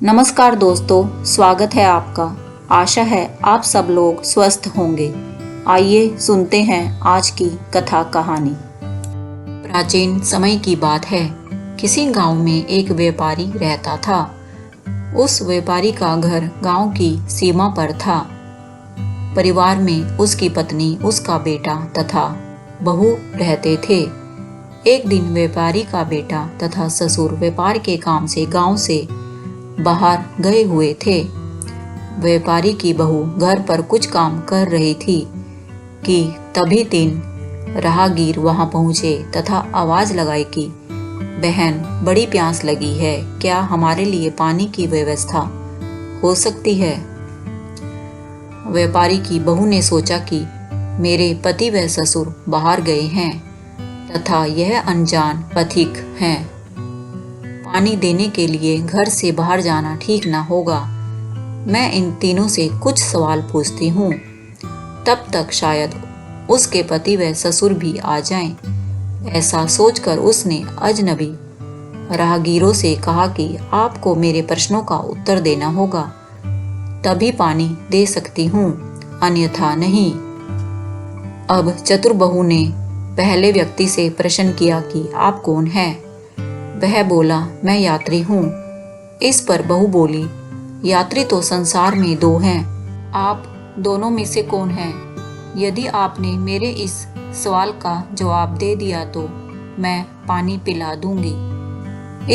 नमस्कार दोस्तों, स्वागत है आपका। आशा है आप सब लोग स्वस्थ होंगे। आइए सुनते हैं आज की कथा कहानी। प्राचीन समय की बात है। किसी गांव में एक व्यापारी रहता था। उस व्यापारी का घर गांव की सीमा पर था। परिवार में उसकी पत्नी, उसका बेटा तथा बहू रहते थे। एक दिन व्यापारी का बेटा तथा ससुर व्यापार के काम से गांव से बाहर गए हुए थे। व्यापारी की बहू घर पर कुछ काम कर रही थी कि तभी 3 राहगीर वहां पहुंचे तथा आवाज लगाई कि बहन, बड़ी प्यास लगी है, क्या हमारे लिए पानी की व्यवस्था हो सकती है? व्यापारी की बहू ने सोचा कि मेरे पति व ससुर बाहर गए हैं तथा यह अनजान पथिक हैं। पानी देने के लिए घर से बाहर जाना ठीक ना होगा। मैं इन तीनों से कुछ सवाल पूछती हूँ, तब तक शायद उसके पति व ससुर भी आ जाएं। ऐसा सोचकर उसने अजनबी राहगीरों से कहा कि आपको मेरे प्रश्नों का उत्तर देना होगा, तभी पानी दे सकती हूँ, अन्यथा नहीं। अब चतुर बहू ने पहले व्यक्ति से प्रश्न किया कि आप कौन हैं? वह बोला, मैं यात्री हूँ। इस पर बहू बोली, यात्री तो संसार में 2 हैं, आप दोनों में से कौन हैं? यदि आपने मेरे इस सवाल का जवाब दे दिया तो मैं पानी पिला दूंगी।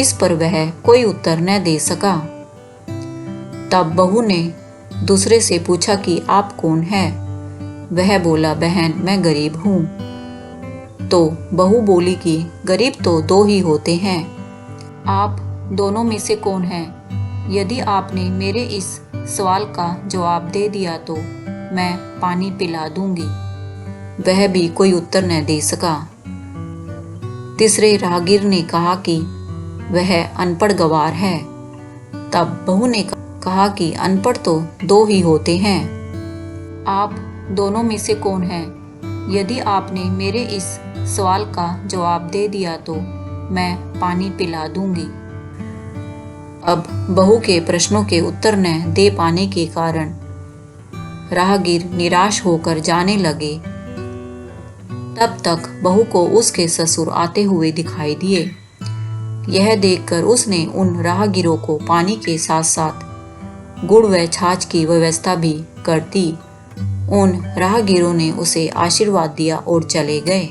इस पर वह कोई उत्तर न दे सका। तब बहू ने दूसरे से पूछा कि आप कौन हैं? वह बोला, बहन, मैं गरीब हूँ। तो बहू बोली कि गरीब तो 2 ही होते हैं, आप दोनों में से कौन हैं? यदि आपने मेरे इस सवाल का जवाब दे दिया तो मैं पानी पिला दूंगी। वह भी कोई उत्तर न दे सका। तीसरे राहगीर ने कहा कि वह अनपढ़ गवार है। तब बहू ने कहा कि अनपढ़ तो 2 ही होते हैं, आप दोनों में से कौन हैं? यदि आपने मेरे इस सवाल का जवाब दे दिया तो मैं पानी पिला दूंगी। अब बहू के प्रश्नों के उत्तर न दे पाने के कारण राहगीर निराश होकर जाने लगे। तब तक बहू को उसके ससुर आते हुए दिखाई दिए। यह देखकर उसने उन राहगीरों को पानी के साथ साथ गुड़ व छाछ की व्यवस्था भी कर दी। उन राहगीरों ने उसे आशीर्वाद दिया और चले गए।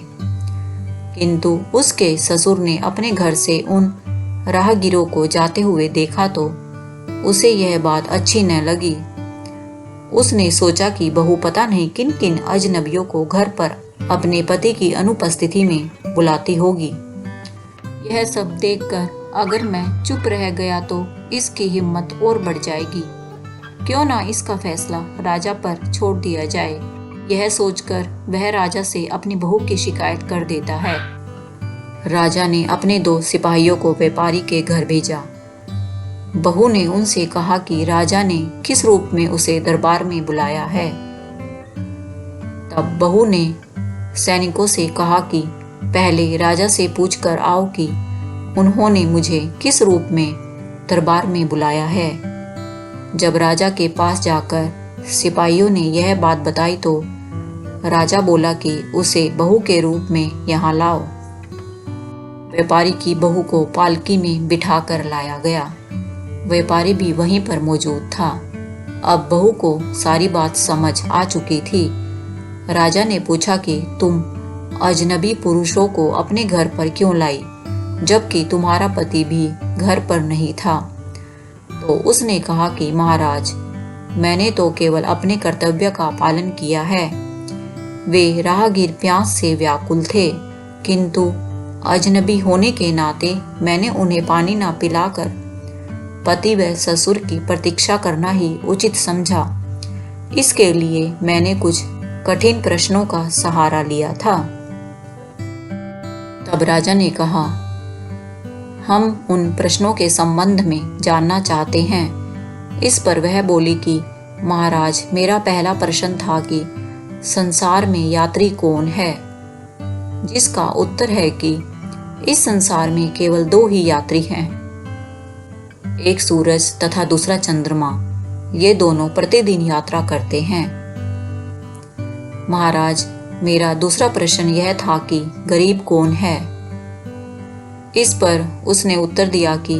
किंतु उसके ससुर ने अपने घर से उन राहगीरों को जाते हुए देखा तो उसे यह बात अच्छी न लगी। उसने सोचा कि बहू पता नहीं किन किन अजनबियों को घर पर अपने पति की अनुपस्थिति में बुलाती होगी। यह सब देखकर अगर मैं चुप रह गया तो इसकी हिम्मत और बढ़ जाएगी। क्यों ना इसका फैसला राजा पर छोड़ दिया जाए। यह सोचकर वह राजा से अपनी बहू की शिकायत कर देता है। राजा ने अपने 2 सिपाहियों को व्यापारी के घर भेजा। बहू ने उनसे कहा कि राजा ने किस रूप में उसे दरबार में बुलाया है। तब बहू ने सैनिकों से कहा कि पहले राजा से पूछकर आओ कि उन्होंने मुझे किस रूप में दरबार में बुलाया है। जब राजा के पास जाकर सिपाहियों ने यह बात बताई तो राजा बोला कि उसे बहू के रूप में यहाँ लाओ। व्यापारी की बहू को पालकी में बिठाकर लाया गया। व्यापारी भी वहीं पर मौजूद था। अब बहू को सारी बात समझ आ चुकी थी। राजा ने पूछा कि तुम अजनबी पुरुषों को अपने घर पर क्यों लाई, जबकि तुम्हारा पति भी घर पर नहीं था। तो उसने कहा कि महाराज, मैंने तो केवल अपने कर्तव्य का पालन किया है। वे राहगीर प्यास से व्याकुल थे, किंतु अजनबी होने के नाते मैंने उन्हें पानी ना पिलाकर पति व ससुर की प्रतीक्षा करना ही उचित समझा। इसके लिए मैंने कुछ कठिन प्रश्नों का सहारा लिया था। तब राजा ने कहा, हम उन प्रश्नों के संबंध में जानना चाहते हैं। इस पर वह बोली कि महाराज, मेरा पहला प्रश्न था कि संसार में यात्री कौन है? जिसका उत्तर है कि इस संसार में केवल 2 ही यात्री हैं। एक सूरज तथा दूसरा चंद्रमा, ये दोनों प्रतिदिन यात्रा करते हैं। महाराज, मेरा दूसरा प्रश्न यह था कि गरीब कौन है। इस पर उसने उत्तर दिया कि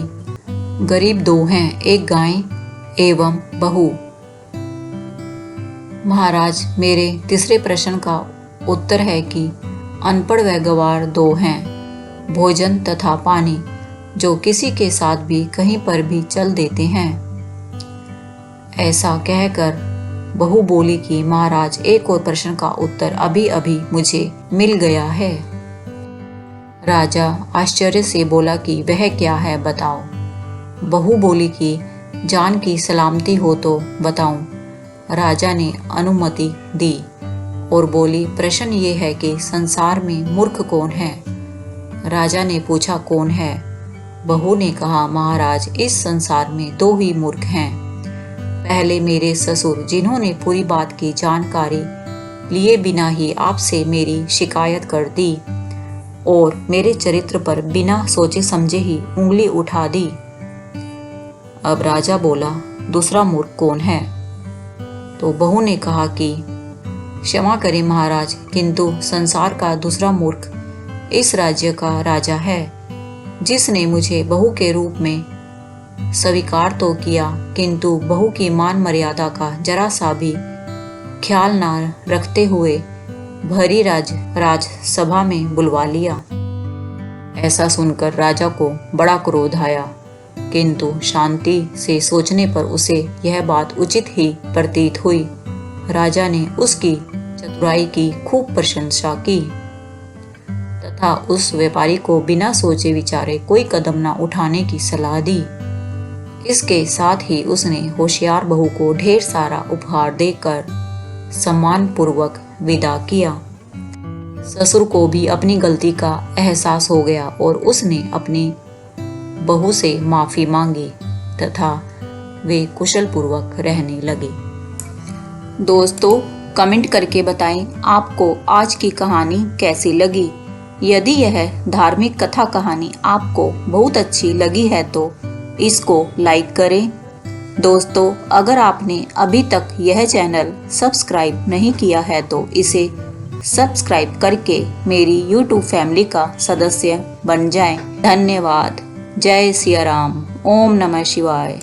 गरीब दो हैं, एक गाय एवं बहू। महाराज, मेरे तीसरे प्रश्न का उत्तर है कि अनपढ़ व गंवार दो हैं, भोजन तथा पानी, जो किसी के साथ भी कहीं पर भी चल देते हैं। ऐसा कहकर बहू बोली कि महाराज, एक और प्रश्न का उत्तर अभी अभी मुझे मिल गया है। राजा आश्चर्य से बोला कि वह क्या है, बताओ। बहू बोली कि जान की सलामती हो तो बताऊं। राजा ने अनुमति दी और बोली, प्रश्न ये है कि संसार में मूर्ख कौन है। राजा ने पूछा, कौन है। बहू ने कहा, महाराज, इस संसार में दो ही मूर्ख हैं। पहले मेरे ससुर, जिन्होंने पूरी बात की जानकारी लिए बिना ही आपसे मेरी शिकायत कर दी और मेरे चरित्र पर बिना सोचे समझे ही उंगली उठा दी। अब राजा बोला, दूसरा मूर्ख कौन है। तो बहू ने कहा कि क्षमा करें महाराज, किंतु संसार का दूसरा मूर्ख इस राज्य का राजा है, जिसने मुझे बहू के रूप में स्वीकार तो किया, किंतु बहू की मान मर्यादा का जरा सा भी ख्याल न रखते हुए भरी राजसभा में बुलवा लिया। ऐसा सुनकर राजा को बड़ा क्रोध आया, किंतु शांति से सोचने पर उसे यह बात उचित ही प्रतीत हुई। राजा ने उसकी चतुराई की खूब प्रशंसा की तथा उस व्यापारी को बिना सोचे विचारे कोई कदम न उठाने की सलाह दी। इसके साथ ही उसने होशियार बहू को ढेर सारा उपहार देकर सम्मान पूर्वक विदा किया। ससुर को भी अपनी गलती का एहसास हो गया और उसने अपनी बहू से माफी मांगी तथा वे कुशल पूर्वक रहने लगे। दोस्तों, कमेंट करके बताएं आपको आज की कहानी कैसी लगी। यदि यह धार्मिक कथा कहानी आपको बहुत अच्छी लगी है तो इसको लाइक करें। दोस्तों, अगर आपने अभी तक यह चैनल सब्सक्राइब नहीं किया है तो इसे सब्सक्राइब करके मेरी YouTube फैमिली का सदस्य बन जाएं। धन्यवाद। जय सिया राम। ओम नमः शिवाय।